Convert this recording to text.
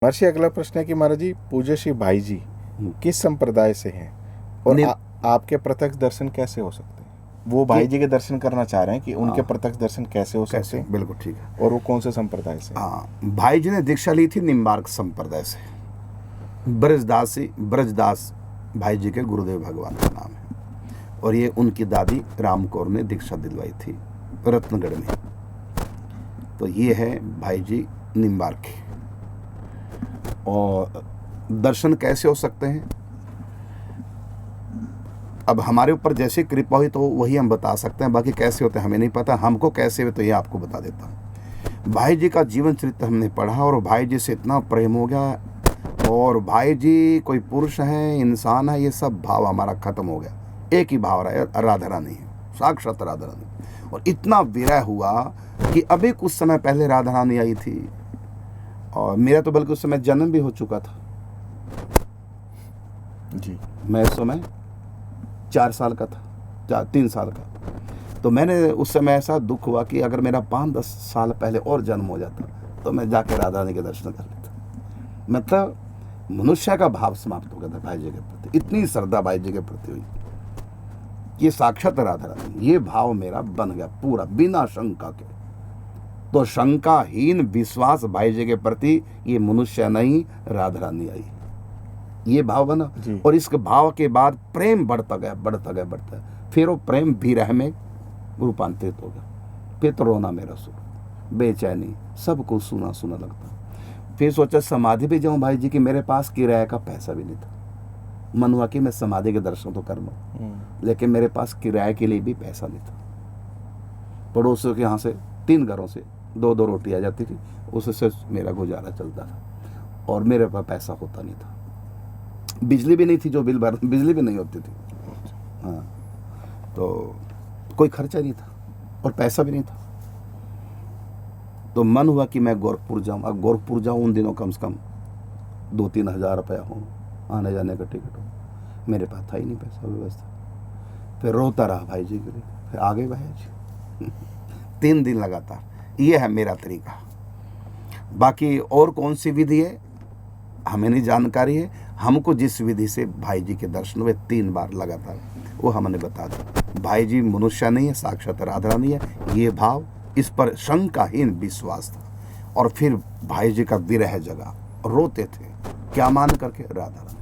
महर्षि, अगला प्रश्न है कि महाराज जी, पूज्य श्री भाई जी किस संप्रदाय से हैं और आपके प्रत्यक्ष दर्शन कैसे हो सकते हैं? वो भाई जी के दर्शन करना चाह रहे हैं कि उनके प्रत्यक्ष दर्शन कैसे हो सकते हैं। बिल्कुल ठीक है। और वो कौन से संप्रदाय से? हाँ, भाई जी ने दीक्षा ली थी निम्बार्क संप्रदाय से। ब्रजदास भाई जी के गुरुदेव भगवान का नाम है, और ये उनकी दादी राम कौर ने दीक्षा दिलवाई थी रत्नगढ़ में। तो ये है भाई जी निम्बार्क के। और दर्शन कैसे हो सकते हैं, अब हमारे ऊपर जैसी कृपा हुई तो वही हम बता सकते हैं, बाकी कैसे होते हैं हमें नहीं पता। हमको कैसे हुए तो ये आपको बता देता हूँ। भाई जी का जीवन चरित्र हमने पढ़ा और भाई जी से इतना प्रेम हो गया, और भाई जी कोई पुरुष है, इंसान है, ये सब भाव हमारा खत्म हो गया। एक ही भाव रहा, राधा रानी है, साक्षात राधा रानी। और इतना विरह हुआ कि अभी कुछ समय पहले राधा रानी आई थी, और मेरा तो बल्कि उस समय जन्म भी हो चुका था जी। मैं उस समय 4 साल का था, 3 साल का। तो मैंने उस समय ऐसा दुख हुआ कि अगर मेरा 5-10 साल पहले और जन्म हो जाता तो मैं जाके राधा रानी के दर्शन कर लेता। मतलब मनुष्य का भाव समाप्त हो गया था भाई जी के प्रति। इतनी श्रद्धा भाई जी के प्रति हुई, ये साक्षात राधा रानी, ये भाव मेरा बन गया पूरा बिना शंका के। तो शंकाहीन विश्वास भाई जी के प्रति, ये मनुष्य नहीं राधा रानी आई, ये भाव बना। और इस भाव के बाद प्रेम बढ़ता गया। फिर वो प्रेम विरह में रूपांतरित हो गया। फिर तो रोना मेरा शुरू, बेचैनी, सब कुछ सुना सुना लगता। फिर सोचा समाधि भी जाऊं भाई जी की, मेरे पास किराए का पैसा भी नहीं था। मन हुआ कि मैं समाधि के दर्शन तो कर लूं, लेकिन मेरे पास किराए के लिए भी पैसा नहीं था। पड़ोसियों के यहाँ से 3 घरों से 2-2 रोटी आ जाती थी, उससे मेरा गुजारा चलता था, और मेरे पास पैसा होता नहीं था। बिजली भी नहीं थी, जो बिल भर, बिजली भी नहीं होती थी। हाँ, तो कोई खर्चा नहीं था और पैसा भी नहीं था। तो मन हुआ कि मैं गोरखपुर जाऊँ। अब गोरखपुर जाऊँ, उन दिनों कम से कम 2-3 हज़ार रुपया हो, आने जाने का टिकट हो। मेरे पास था ही नहीं पैसा व्यवस्था। फिर रोता रहा भाई जी के लिए, फिर आ गए भाई जी 3 दिन लगातार। ये है मेरा तरीका। बाकी और कौन सी विधि है हमें नहीं जानकारी है। हमको जिस विधि से भाई जी के दर्शन हुए 3 बार लगातार, वो हमने बता दिया। भाई जी मनुष्य नहीं है, साक्षात राधा रानी है, ये भाव, इस पर शंकाहीन विश्वास था। और फिर भाई जी का विरह जगा, रोते थे, क्या मान करके? राधा रानी।